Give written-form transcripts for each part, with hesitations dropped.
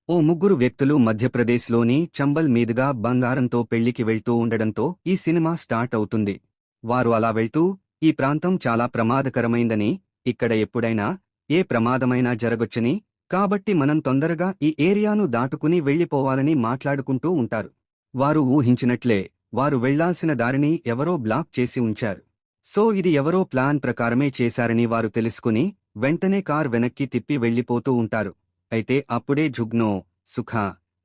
ఓ ముగ్గురు వ్యక్తులు మధ్యప్రదేశ్లోని చంబల్ మీదుగా బంగారంతో పెళ్లికి వెళ్తూ ఉండడంతో ఈ సినిమా స్టార్ట్ అవుతుంది. వారు అలా వెళ్తూ, ఈ ప్రాంతం చాలా ప్రమాదకరమైందని, ఇక్కడ ఎప్పుడైనా ఏ ప్రమాదమైనా జరగొచ్చని, కాబట్టి మనం తొందరగా ఈ ఏరియాను దాటుకుని వెళ్లిపోవాలని మాట్లాడుకుంటూ ఉంటారు. వారు ఊహించినట్లే వారు వెళ్లాల్సిన దారిని ఎవరో బ్లాక్ చేసి ఉంచారు. సో ఇది ఎవరో ప్లాన్ ప్రకారమే చేశారని వారు తెలుసుకుని వెంటనే కార్ వెనక్కి తిప్పి వెళ్లిపోతూ ఉంటారు. అయితే అప్పుడే జుగ్నో, సుఖ,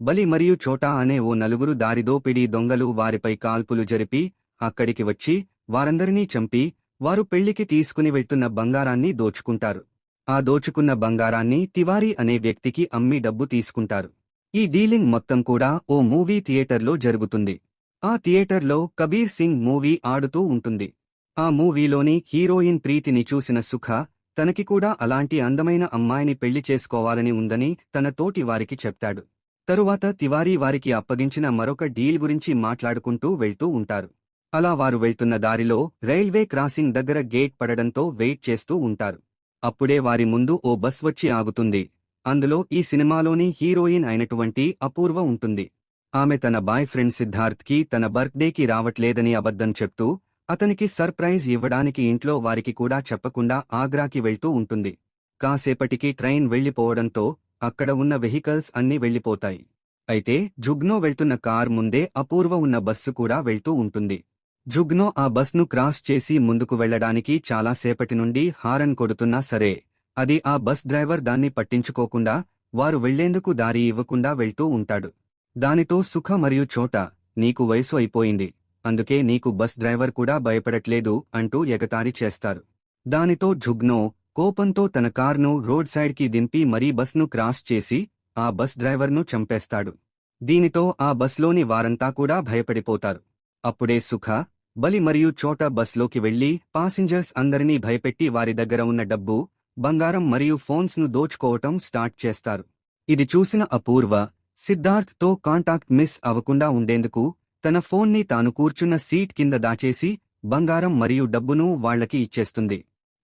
బలి మరియు చోటా అనే ఓ నలుగురు దారిదోపిడీ దొంగలు వారిపై కాల్పులు జరిపి అక్కడికి వచ్చి వారందరినీ చంపి వారు పెళ్లికి తీసుకుని వెళ్తున్న బంగారాన్ని దోచుకుంటారు. ఆ దోచుకున్న బంగారాన్ని తివారీ అనే వ్యక్తికి అమ్మి డబ్బు తీసుకుంటారు. ఈ డీలింగ్ మొత్తం కూడా ఓ మూవీ థియేటర్లో జరుగుతుంది. ఆ థియేటర్లో కబీర్ సింగ్ మూవీ ఆడుతూ ఉంటుంది. ఆ మూవీలోని హీరోయిన్ ప్రీతిని చూసిన సుఖ తనకి కూడా అలాంటి అందమైన అమ్మాయిని పెళ్లి చేసుకోవాలని ఉందని తన తోటి వారికి చెప్తాడు. తరువాత తివారీ వారికి అప్పగించిన మరొక డీల్ గురించి మాట్లాడుకుంటూ వెళ్తూ ఉంటారు. అలా వారు వెళ్తున్న దారిలో రైల్వే క్రాసింగ్ దగ్గర గేట్ పడడంతో వెయిట్ చేస్తూ ఉంటారు. అప్పుడే వారి ముందు ఓ బస్ వచ్చి ఆగుతుంది. అందులో ఈ సినిమాలోని హీరోయిన్ అయినటువంటి అపూర్వ ఉంటుంది. ఆమె తన బాయ్ ఫ్రెండ్ సిద్ధార్థ్కి తన బర్త్డేకి రావట్లేదని అబద్ధం చెప్తూ అతనికి సర్ప్రైజ్ ఇవ్వడానికి ఇంట్లో వారికి కూడా చెప్పకుండా ఆగ్రాకి వెళ్తూ ఉంటుంది. కాసేపటికి ట్రైన్ వెళ్లిపోవడంతో అక్కడ ఉన్న వెహికల్స్ అన్నీ వెళ్లిపోతాయి. అయితే జుగ్నో వెళ్తున్న కార్ ముందే అపూర్వ ఉన్న బస్సు కూడా వెళ్తూ ఉంటుంది. జుగ్నో ఆ బస్ను క్రాస్ చేసి ముందుకు వెళ్లడానికి చాలాసేపటి నుండి హారన్ కొడుతున్నా సరే, అది ఆ బస్ డ్రైవర్ దాన్ని పట్టించుకోకుండా వారు వెళ్లేందుకు దారి ఇవ్వకుండా వెళ్తూ ఉంటాడు. దానితో సుఖ మరియు చోటా, నీకు వయసు అయిపోయింది, అందుకే నీకు బస్ డ్రైవర్ కూడా భయపడట్లేదు అంటూ ఎగతాళి చేస్తారు. దానితో జుగ్నో కోపంతో తన కార్ను రోడ్ సైడ్కి దింపి మరీ బస్ను క్రాస్ చేసి ఆ బస్ డ్రైవర్ను చంపేస్తాడు. దీనితో ఆ బస్లోని వారంతా కూడా భయపడిపోతారు. అప్పుడే సుఖ, బలి మరియు చోటా బస్లోకి వెళ్లి పాసింజర్స్ అందరినీ భయపెట్టి వారి దగ్గర ఉన్న డబ్బు, బంగారం మరియు ఫోన్స్ను దోచుకోవటం స్టార్ట్ చేస్తారు. ఇది చూసిన అపూర్వ సిద్ధార్థ్తో కాంటాక్ట్ మిస్ అవకుండా ఉండేందుకు తన ఫోన్ని తాను కూర్చున్న సీట్ కింద దాచేసి బంగారం మరియు డబ్బును వాళ్లకి ఇచ్చేస్తుంది.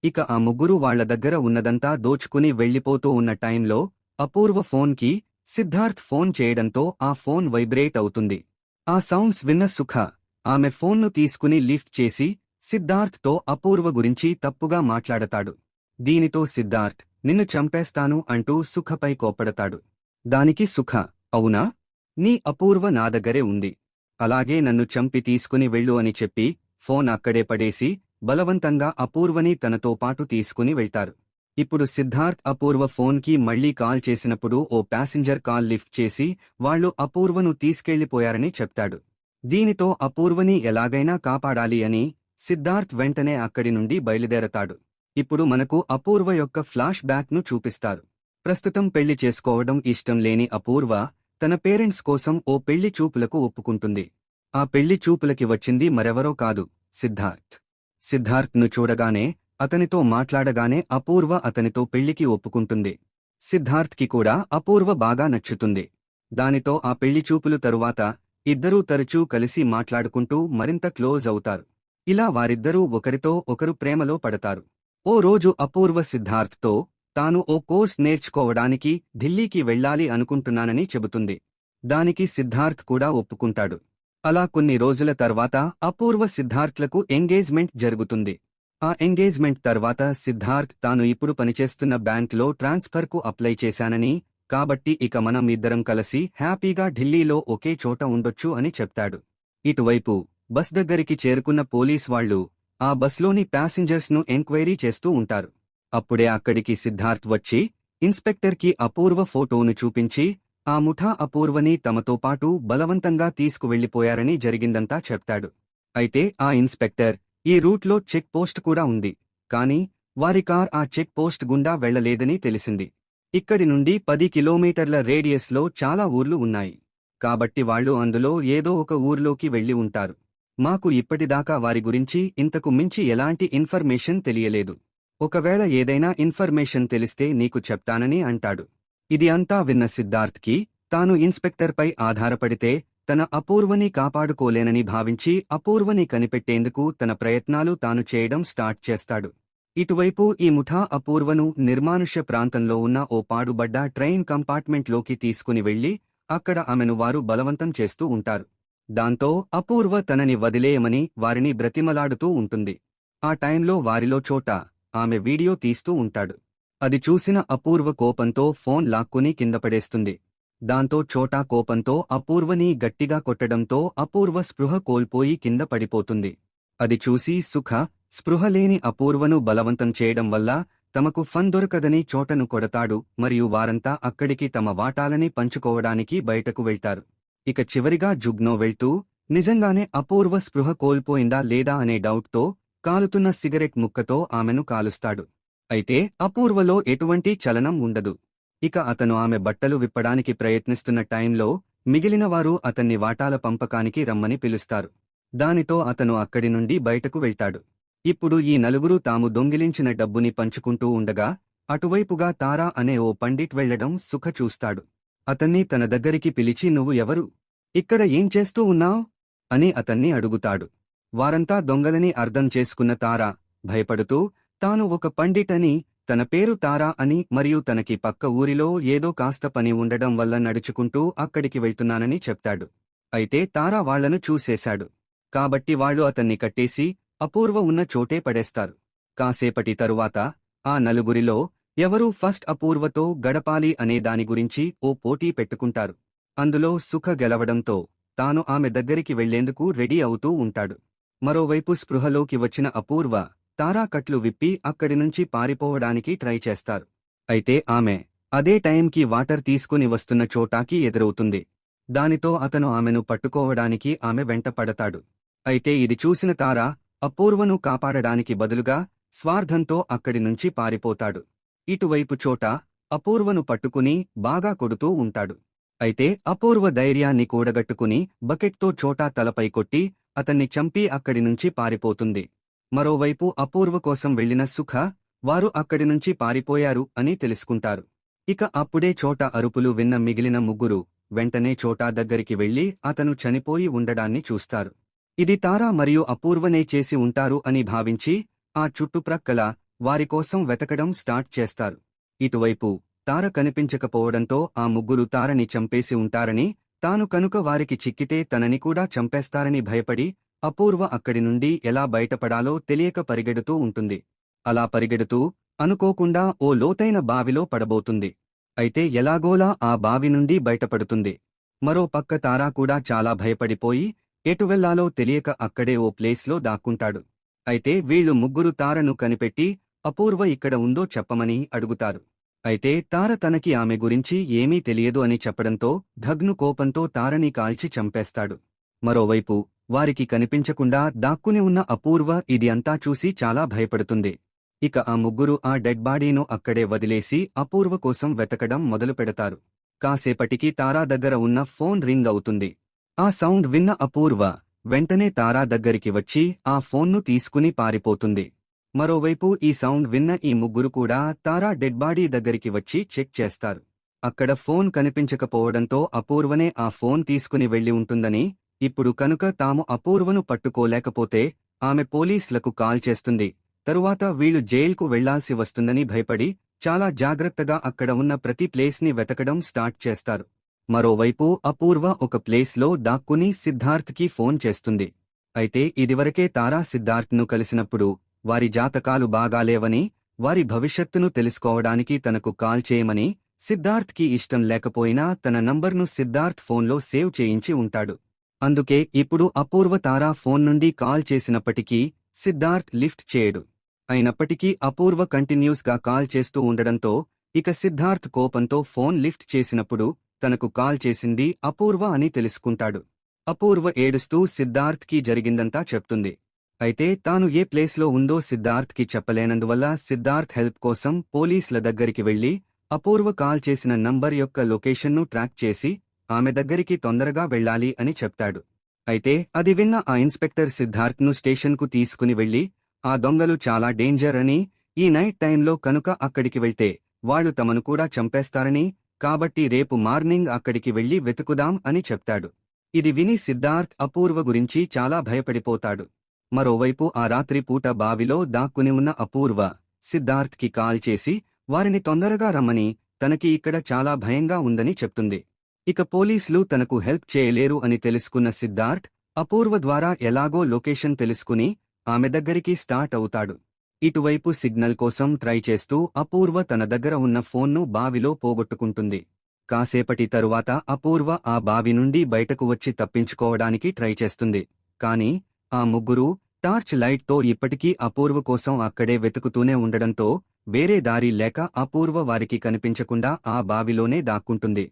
ఇక ఆ ముగ్గురు వాళ్ల దగ్గర ఉన్నదంతా దోచుకుని వెళ్లిపోతూ ఉన్న టైంలో అపూర్వ ఫోన్కి సిద్ధార్థ్ ఫోన్ చేయడంతో ఆ ఫోన్ వైబ్రేట్ అవుతుంది. ఆ సౌండ్స్ విన్న సుఖ ఆమె ఫోన్ను తీసుకుని లిఫ్ట్ చేసి సిద్ధార్థ్తో అపూర్వ గురించి తప్పుగా మాట్లాడతాడు. దీనితో సిద్ధార్థ్ నిన్ను చంపేస్తాను అంటూ సుఖపై కోపడతాడు. దానికి సుఖ, అవునా? నీ అపూర్వ నా దగ్గరే ఉంది, అలాగే నన్ను చంపి తీసుకుని వెళ్ళు అని చెప్పి ఫోన్ అక్కడే పడేసి బలవంతంగా అపూర్వని తనతో పాటు తీసుకుని వెళ్తారు. ఇప్పుడు సిద్ధార్థ్ అపూర్వ ఫోన్కి మళ్లీ కాల్ చేసినప్పుడు ఓ ప్యాసింజర్ కాల్ లిఫ్ట్ చేసి వాళ్లు అపూర్వను తీసుకెళ్లిపోయారని చెప్తాడు. దీనితో అపూర్వని ఎలాగైనా కాపాడాలి అని సిద్ధార్థ్ వెంటనే అక్కడి నుండి బయలుదేరతాడు. ఇప్పుడు మనకు అపూర్వ యొక్క ఫ్లాష్ బ్యాక్ను చూపిస్తారు. ప్రస్తుతం పెళ్లి చేసుకోవడం ఇష్టం లేని అపూర్వ తన పేరెంట్స్ కోసం ఓ పెళ్లి చూపులకు ఒప్పుకుంటుంది. ఆ పెళ్లి చూపులకి వచ్చింది మరెవరో కాదు, సిద్ధార్థ్. సిద్ధార్థ్ను చూడగానే, అతనితో మాట్లాడగానే అపూర్వ అతనితో పెళ్లికి ఒప్పుకుంటుంది. సిద్ధార్థ్కి కూడా అపూర్వ బాగా నచ్చుతుంది. దానితో ఆ పెళ్లి చూపులు తరువాత ఇద్దరూ తరచూ కలిసి మాట్లాడుకుంటూ మరింత క్లోజ్ అవుతారు. ఇలా వారిద్దరూ ఒకరితో ఒకరు ప్రేమలో పడతారు. ఓ రోజు అపూర్వ సిద్ధార్థ్తో తాను ఓ కోర్స్ నేర్చుకోవడానికి ఢిల్లీకి వెళ్లాలి అనుకుంటున్నానని చెబుతుంది. దానికి సిద్ధార్థ్ కూడా ఒప్పుకుంటాడు. అలా కొన్ని రోజుల తర్వాత అపూర్వ సిద్ధార్థ్లకు ఎంగేజ్మెంట్ జరుగుతుంది. ఆ ఎంగేజ్మెంట్ తర్వాత సిద్ధార్థ్ తాను ఇప్పుడు పనిచేస్తున్న బ్యాంక్లో ట్రాన్స్ఫర్కు అప్లై చేశానని, కాబట్టి ఇక మనం ఇద్దరం కలిసి హ్యాపీగా ఢిల్లీలో ఒకే చోట ఉండొచ్చు అని చెప్తాడు. ఇటువైపు బస్ దగ్గరికి చేరుకున్న పోలీస్ వాళ్లు ఆ బస్లోని ప్యాసింజర్స్ను ఎంక్వైరీ చేస్తూ ఉంటారు. అప్పుడే అక్కడికి సిద్ధార్థ్ వచ్చి ఇన్స్పెక్టర్కి అపూర్వ ఫోటోను చూపించి ఆ ముఠా అపూర్వని తమతో పాటు బలవంతంగా తీసుకువెళ్లిపోయారని జరిగిందంతా చెప్తాడు. అయితే ఆ ఇన్స్పెక్టర్, ఈ రూట్లో చెక్ పోస్ట్ కూడా ఉంది, కానీ వారి కార్ ఆ చెక్ పోస్ట్ గుండా వెళ్లలేదని తెలిసింది. ఇక్కడి నుండి 10 కిలోమీటర్ల రేడియస్లో చాలా ఊర్లు ఉన్నాయి, కాబట్టి వాళ్లు అందులో ఏదో ఒక ఊర్లోకి వెళ్లి ఉంటారు. మాకు ఇప్పటిదాకా వారి గురించి ఇంతకు మించి ఎలాంటి ఇన్ఫర్మేషన్ తెలియలేదు. ఒకవేళ ఏదైనా ఇన్ఫర్మేషన్ తెలిస్తే నీకు చెప్తానని అంటాడు. ఇది అంతా విన్న సిద్ధార్థ్కి తాను ఇన్స్పెక్టర్పై ఆధారపడితే తన అపూర్వని కాపాడుకోలేనని భావించి అపూర్వని కనిపెట్టేందుకు తన ప్రయత్నాలు తాను చేయడం స్టార్ట్ చేస్తాడు. ఇటువైపు ఈ ముఠా అపూర్వను నిర్మానుష్య ప్రాంతంలో ఉన్న ఓ పాడుబడ్డ ట్రైన్ కంపార్ట్మెంట్లోకి తీసుకుని వెళ్లి అక్కడ ఆమెను వారు బలవంతం చేస్తూ ఉంటారు. దాంతో అపూర్వ తనని వదిలేయమని వారిని బ్రతిమలాడుతూ ఉంటుంది. ఆ టైంలో వారిలో చోటా ఆమె వీడియో తీస్తూ ఉంటాడు. అది చూసిన అపూర్వ కోపంతో ఫోన్ లాక్కుని కిందపడేస్తుంది. దాంతో చోటా కోపంతో అపూర్వని గట్టిగా కొట్టడంతో అపూర్వ స్పృహ కోల్పోయి కింద పడిపోతుంది. అది చూసి సుఖ స్పృహలేని అపూర్వను బలవంతం చేయడం వల్ల తమకు ఫన్ దొరకదని చోటను కొడతాడు మరియు వారంతా అక్కడికి తమ వాటాలని పంచుకోవడానికి బయటకు వెళ్తారు. ఇక చివరిగా జుగ్నో వెళ్తూ నిజంగానే అపూర్వ స్పృహ కోల్పోయిందా లేదా అనే డౌట్తో కాలుతున్న సిగరెట్ ముక్కతో ఆమెను కాలుస్తాడు. అయితే అపూర్వలో ఎటువంటి చలనం ఉండదు. ఇక అతను ఆమె బట్టలు విప్పడానికి ప్రయత్నిస్తున్న టైంలో మిగిలినవారు అతన్ని వాటాల పంపకానికి రమ్మని పిలుస్తారు. దానితో అతను అక్కడి నుండి బయటకు వెళ్తాడు. ఇప్పుడు ఈ నలుగురు తాము దొంగిలించిన డబ్బుని పంచుకుంటూ ఉండగా అటువైపుగా తారా అనే ఓ పండిట్ వెళ్లడం సుఖ చూస్తాడు. అతన్ని తన దగ్గరికి పిలిచి నువ్వు ఎవరు? ఇక్కడ ఏం చేస్తూ ఉన్నావ్? అని అతన్ని అడుగుతాడు. వారంతా దొంగలని అర్థం చేసుకున్న తారా భయపడుతూ తాను ఒక పండిట్ అని, తన పేరు తారా అని మరియు తనకి పక్క ఊరిలో ఏదో కాస్త పని ఉండడం వల్ల నడుచుకుంటూ అక్కడికి వెళ్తున్నానని చెప్తాడు. అయితే తారా వాళ్లను చూసేశాడు. కాబట్టి వాళ్లు అతన్ని కట్టేసి అపూర్వ ఉన్న చోటే పడేస్తారు. కాసేపటి తరువాత ఆ నలుగురిలో ఎవరూ ఫస్ట్ అపూర్వతో గడపాలి అనే దాని గురించి ఓ పోటీ పెట్టుకుంటారు. అందులో సుఖ గెలవడంతో తాను ఆమె దగ్గరికి వెళ్లేందుకు రెడీ అవుతూ ఉంటాడు. మరోవైపు స్పృహలోకి వచ్చిన అపూర్వ తారా కట్లు విప్పి అక్కడినుంచి పారిపోవడానికి ట్రై చేస్తారు. అయితే ఆమె అదే టైంకి వాటర్ తీసుకుని వస్తున్న చోటాకి ఎదురవుతుంది. దానితో అతను ఆమెను పట్టుకోవడానికి ఆమె వెంట పడతాడు. అయితే ఇది చూసిన తారా అపూర్వను కాపాడడానికి బదులుగా స్వార్థంతో అక్కడి నుంచి పారిపోతాడు. ఇటువైపు చోటా అపూర్వను పట్టుకుని బాగా కొడుతూ ఉంటాడు. అయితే అపూర్వ ధైర్యాన్ని కూడగట్టుకుని బకెట్తో చోటా తలపై కొట్టి అతన్ని చంపి అక్కడి నుంచి పారిపోతుంది. మరోవైపు అపూర్వ కోసం వెళ్లిన సుఖ వారు అక్కడి నుంచి పారిపోయారు అని తెలుసుకుంటారు. ఇక అప్పుడే చోటా అరుపులు విన్న మిగిలిన ముగ్గురు వెంటనే చోటా దగ్గరికి వెళ్లి అతను చనిపోయి ఉండడాన్ని చూస్తారు. ఇది తారా మరియు అపూర్వనే చేసి ఉంటారు అని భావించి ఆ చుట్టుప్రక్కల వారికోసం వెతకడం స్టార్ట్ చేస్తారు. ఇటువైపు తార కనిపించకపోవడంతో ఆ ముగ్గురు తారని చంపేసి ఉంటారని, తాను కనుక వారికి చిక్కితే తనని కూడా చంపేస్తారని భయపడి అపూర్వ అక్కడి నుండి ఎలా బయటపడాలో తెలియక పరిగెడుతూ ఉంటుంది. అలా పరిగెడుతూ అనుకోకుండా ఓ లోతైన బావిలో పడబోతుంది. అయితే ఎలాగోలా ఆ బావి నుండి బయటపడుతుంది. మరో పక్క తారా కూడా చాలా భయపడిపోయి ఎటు వెళ్లాలో తెలియక అక్కడే ఓ ప్లేస్లో దాక్కుంటాడు. అయితే వీళ్లు ముగ్గురు తారను కనిపెట్టి అపూర్వ ఇక్కడ ఉందో చెప్పమని అడుగుతారు. అయితే తార తనకి ఆమె గురించి ఏమీ తెలియదు అని చెప్పడంతో ధగ్ను కోపంతో తారని కాల్చి చంపేస్తాడు. మరోవైపు వారికి కనిపించకుండా దాక్కుని ఉన్న అపూర్వ ఇది అంతా చూసి చాలా భయపడుతుంది. ఇక ఆ ముగ్గురు ఆ డెడ్ బాడీను అక్కడే వదిలేసి అపూర్వ కోసం వెతకడం మొదలుపెడతారు. కాసేపటికి తారా దగ్గర ఉన్న ఫోన్ రింగ్ అవుతుంది. ఆ సౌండ్ విన్న అపూర్వ వెంటనే తారా దగ్గరికి వచ్చి ఆ ఫోన్ను తీసుకుని పారిపోతుంది. మరోవైపు ఈ సౌండ్ విన్న ఈ ముగ్గురు కూడా తారా డెడ్ బాడీ దగ్గరికి వచ్చి చెక్ చేస్తారు. అక్కడ ఫోన్ కనిపించకపోవడంతో అపూర్వనే ఆ ఫోన్ తీసుకుని వెళ్లి ఉంటుందని, ఇప్పుడు కనుక తాము అపూర్వను పట్టుకోలేకపోతే ఆమె పోలీసులకు కాల్ చేస్తుంది. తరువాత వీళ్లు జైలుకు వెళ్లాల్సి వస్తుందని భయపడి చాలా జాగ్రత్తగా అక్కడ ఉన్న ప్రతి ప్లేస్ని వెతకడం స్టార్ట్ చేస్తారు. మరోవైపు అపూర్వ ఒక ప్లేస్లో దాక్కుని సిద్ధార్థ్కి ఫోన్ చేస్తుంది. అయితే ఇదివరకే తారా సిద్ధార్థ్ను కలిసినప్పుడు వారి జాతకాలు బాగాలేవని, వారి భవిష్యత్తును తెలుసుకోవడానికి తనకు కాల్ చేయమని, సిద్ధార్థ్కి ఇష్టం లేకపోయినా తన నంబర్ను సిద్ధార్థ్ ఫోన్లో సేవ్ చేయించి ఉంటాడు. అందుకే ఇప్పుడు అపూర్వ తారా ఫోన్ నుండి కాల్ చేసినప్పటికీ సిద్ధార్థ్ లిఫ్ట్ చేయడు. అయినప్పటికీ అపూర్వ కంటిన్యూస్గా కాల్ చేస్తూ ఉండడంతో ఇక సిద్ధార్థ్ కోపంతో ఫోన్ లిఫ్ట్ చేసినప్పుడు తనకు కాల్ చేసింది అపూర్వ అని తెలుసుకుంటాడు. అపూర్వ ఏడుస్తూ సిద్ధార్థ్కి జరిగిందంతా చెప్తుంది. అయితే తాను ఏ ప్లేస్లో ఉందో సిద్ధార్థ్కి చెప్పలేనందువల్ల సిద్ధార్థ్ హెల్ప్ కోసం పోలీసుల దగ్గరికి వెళ్లి అపూర్వ కాల్ చేసిన నంబర్ యొక్క లొకేషన్ను ట్రాక్ చేసి ఆమె దగ్గరికి తొందరగా వెళ్లాలి అని చెప్తాడు. అయితే అది విన్న ఆ ఇన్స్పెక్టర్ సిద్ధార్థ్ను స్టేషన్కు తీసుకుని వెళ్లి ఆ దొంగలు చాలా డేంజర్ అని, ఈ నైట్ టైంలో కనుక అక్కడికి వెళ్తే వాళ్లు తమను కూడా చంపేస్తారని, కాబట్టి రేపు మార్నింగ్ అక్కడికి వెళ్లి వెతుకుదాం అని చెప్తాడు. ఇది విని సిద్ధార్థ్ అపూర్వ గురించి చాలా భయపడిపోతాడు. మరోవైపు ఆ రాత్రి పూట బావిలో దాక్కుని ఉన్న అపూర్వ సిద్ధార్థ్కి కాల్ చేసి వారిని తొందరగా రమ్మని, తనకి ఇక్కడ చాలా భయంగా ఉందని చెప్తుంది. ఇక పోలీసులు తనకు హెల్ప్ చేయలేరు అని తెలుసుకున్న సిద్ధార్థ్ అపూర్వ ద్వారా ఎలాగో లొకేషన్ తెలుసుకుని ఆమె దగ్గరికి స్టార్ట్ అవుతాడు. ఇటువైపు సిగ్నల్ కోసం ట్రై చేస్తూ అపూర్వ తన దగ్గర ఉన్న ఫోన్ను బావిలో పోగొట్టుకుంటుంది. కాసేపటి తరువాత అపూర్వ ఆ బావి నుండి బయటకు వచ్చి తప్పించుకోవడానికి ట్రై చేస్తుంది. కాని ఆ ముగ్గురూ టార్చ్ లైట్తో ఇప్పటికీ అపూర్వ కోసం అక్కడే వెతుకుతూనే ఉండడంతో వేరే దారి లేక అపూర్వ వారికి కనిపించకుండా ఆ బావిలోనే దాక్కుంటుంది.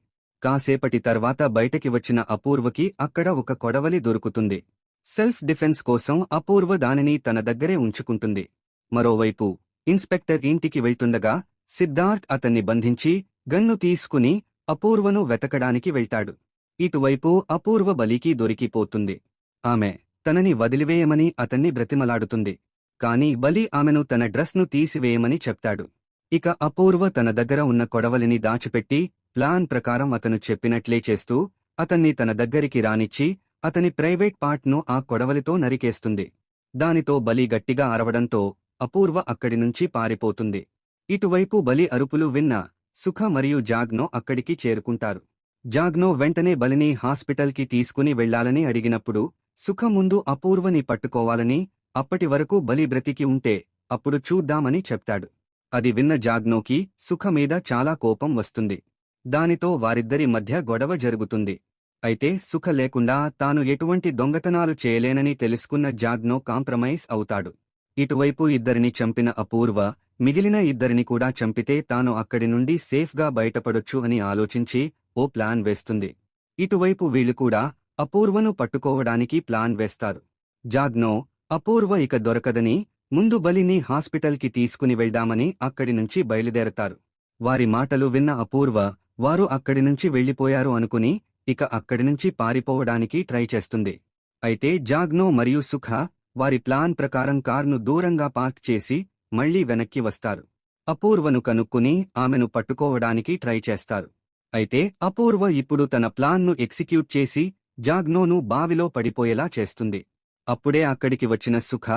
కాసేపటి తర్వాత బయటకి వచ్చిన అపూర్వకి అక్కడ ఒక కొడవలి దొరుకుతుంది. సెల్ఫ్ డిఫెన్స్ కోసం అపూర్వ దానిని తన దగ్గరే ఉంచుకుంటుంది. మరోవైపు ఇన్స్పెక్టర్ ఇంటికి వెళ్తుండగా సిద్ధార్థ్ అతన్ని బంధించి గన్ను తీసుకుని అపూర్వను వెతకడానికి వెళ్తాడు. ఇటువైపు అపూర్వ బలికి దొరికిపోతుంది. ఆమె తనని వదిలివేయమని అతన్ని బ్రతిమలాడుతుంది. కాని బలి ఆమెను తన డ్రెస్ను తీసివేయమని చెప్తాడు. ఇక అపూర్వ తన దగ్గర ఉన్న కొడవలిని దాచిపెట్టి ప్లాన్ ప్రకారం అతను చెప్పినట్లే చేస్తూ అతన్ని తన దగ్గరికి రానిచ్చి అతని ప్రైవేట్ పార్ట్ను ఆ కొడవలితో నరికేస్తుంది. దానితో బలి గట్టిగా అరవడంతో అపూర్వ అక్కడి నుంచి పారిపోతుంది. ఇటువైపు బలి అరుపులు విన్న సుఖ మరియు జాగ్నో అక్కడికి చేరుకుంటారు. జాగ్నో వెంటనే బలిని హాస్పిటల్కి తీసుకుని వెళ్లాలని అడిగినప్పుడు సుఖ ముందు అపూర్వని పట్టుకోవాలని, అప్పటి వరకు బలి బ్రతికి ఉంటే అప్పుడు చూద్దామని చెప్తాడు. అది విన్న జాగ్నోకి సుఖ మీద చాలా కోపం వస్తుంది. దానితో వారిద్దరి మధ్య గొడవ జరుగుతుంది. అయితే సుఖ లేకుండా తాను ఎటువంటి దొంగతనాలు చేయలేనని తెలుసుకున్న జాగ్నో కాంప్రమైజ్ అవుతాడు. ఇటువైపు ఇద్దరిని చంపిన అపూర్వ మిగిలిన ఇద్దరిని కూడా చంపితే తాను అక్కడి నుండి సేఫ్గా బయటపడొచ్చు అని ఆలోచించి ఓ ప్లాన్ వేస్తుంది. ఇటువైపు వీళ్లు కూడా అపూర్వను పట్టుకోవడానికి ప్లాన్ వేస్తారు. జాగ్నో అపూర్వ ఇక దొరకదని ముందు బలిని హాస్పిటల్కి తీసుకుని వెళ్దామని అక్కడి నుంచి బయలుదేరతారు. వారి మాటలు విన్న అపూర్వ వారు అక్కడి నుంచి వెళ్లిపోయారు అనుకుని ఇక అక్కడి నుంచి పారిపోవడానికి ట్రై చేస్తుంది. అయితే జాగ్నో మరియు సుఖ వారి ప్లాన్ ప్రకారం కార్ను దూరంగా పార్క్ చేసి మళ్లీ వెనక్కి వస్తారు. అపూర్వను కనుక్కుని ఆమెను పట్టుకోవడానికి ట్రై చేస్తారు. అయితే అపూర్వ ఇప్పుడు తన ప్లాన్ను ఎగ్జిక్యూట్ చేసి జాగ్నోను బావిలో పడిపోయేలా చేస్తుంది. అప్పుడే అక్కడికి వచ్చిన సుఖ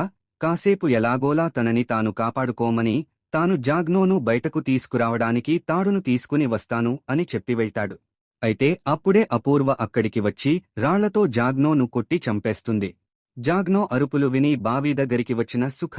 కాసేపు ఎలాగోలా తనని తాను కాపాడుకోమని, తాను జాగ్నోను బయటకు తీసుకురావడానికి తాడును తీసుకుని వస్తాను అని చెప్పి వెళ్తాడు. అయితే అప్పుడే అపూర్వ అక్కడికి వచ్చి రాళ్లతో జాగ్నోను కొట్టి చంపేస్తుంది. జాగ్నో అరుపులు విని బావి దగ్గరికి వచ్చిన సుఖ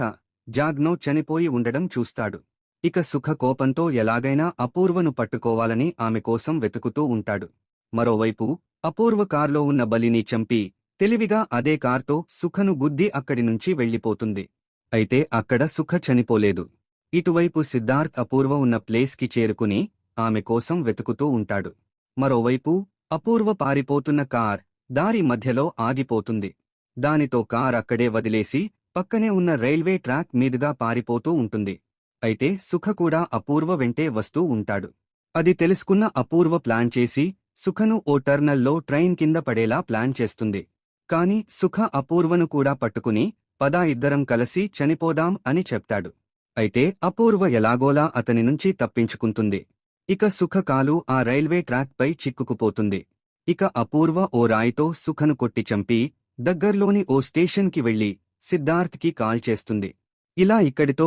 జాగ్నో చనిపోయి ఉండడం చూస్తాడు. ఇక సుఖ కోపంతో ఎలాగైనా అపూర్వను పట్టుకోవాలని ఆమె కోసం వెతుకుతూ ఉంటాడు. మరోవైపు అపూర్వ కార్లో ఉన్న బలిని చంపి తెలివిగా అదే కార్తో సుఖను గుద్ది అక్కడి నుంచి వెళ్లిపోతుంది. అయితే అక్కడ సుఖ చనిపోలేదు. ఇటువైపు సిద్ధార్థ్ అపూర్వ ఉన్న ప్లేస్కి చేరుకుని ఆమె కోసం వెతుకుతూ ఉంటాడు. మరోవైపు అపూర్వ పారిపోతున్న కార్ దారి మధ్యలో ఆగిపోతుంది. దానితో కార్ అక్కడే వదిలేసి పక్కనే ఉన్న రైల్వే ట్రాక్ మీదుగా పారిపోతూ ఉంటుంది. అయితే సుఖ కూడా అపూర్వ వెంటే వస్తూ ఉంటాడు. అది తెలుసుకున్న అపూర్వ ప్లాన్ చేసి సుఖను ఓ టర్నల్లో ట్రైన్ కింద పడేలా ప్లాన్ చేస్తుంది. కాని సుఖ అపూర్వను కూడా పట్టుకుని పదా ఇద్దరం కలిసి చనిపోదాం అని చెప్తాడు. అయితే అపూర్వ ఎలాగోలా అతని నుంచి తప్పించుకుంటుంది. ఇక సుఖ కాలు ఆ రైల్వే ట్రాక్పై చిక్కుకుపోతుంది. ఇక అపూర్వ ఓ రాయితో సుఖను కొట్టి చంపి దగ్గర్లోని ఓ స్టేషన్కి వెళ్లి సిద్ధార్థ్కి కాల్ చేస్తుంది. ఇలా ఇక్కడితో